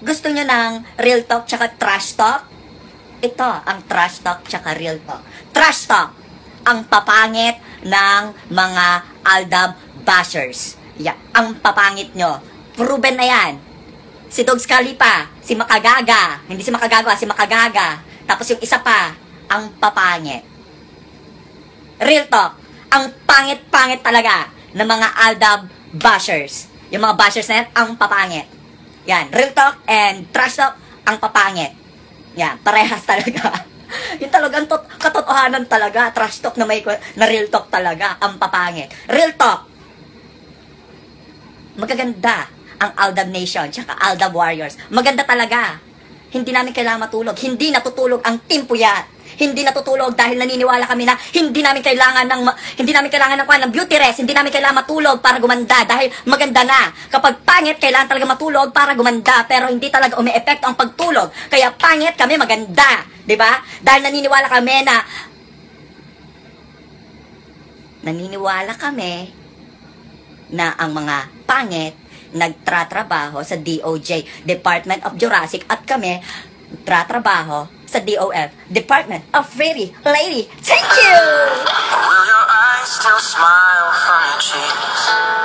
Gusto nyo ng real talk tsaka trash talk? Ito ang trash talk tsaka real talk. Trash talk, ang papangit ng mga Aldab bashers. Yeah, ang papangit nyo. Proven na yan. Si Dogs Kalipa, si Makagaga. Hindi si Makagaga, si Makagaga. Tapos yung isa pa, ang papangit. Real talk, ang pangit-pangit talaga ng mga Aldab bashers. Yung mga bashers na yan, ang papangit. Yan, real talk and trash talk, ang papangit. Yan, parehas talaga. Yung talagang katotohanan talaga, trash talk na na real talk talaga, ang papangit. Real talk, magaganda ang Aldab Nation, tsaka Aldab Warriors. Maganda talaga. Hindi namin kailangan matulog. Hindi natutulog ang Team Puyat. Hindi natutulog dahil naniniwala kami na hindi namin kailangan ng beauty rest. Hindi namin kailangan matulog para gumanda dahil maganda na. Kapag pangit, kailangan talaga matulog para gumanda. Pero hindi talaga umi-epekto ang pagtulog. Kaya pangit kami, maganda. 'Di ba? Dahil naniniwala kami na ang mga pangit nagtratrabaho sa DOJ, Department of Jurassic, at kami tratrabaho sa DOF, Department of Pretty Lady. Thank you! Will your eyes still smile from your cheeks?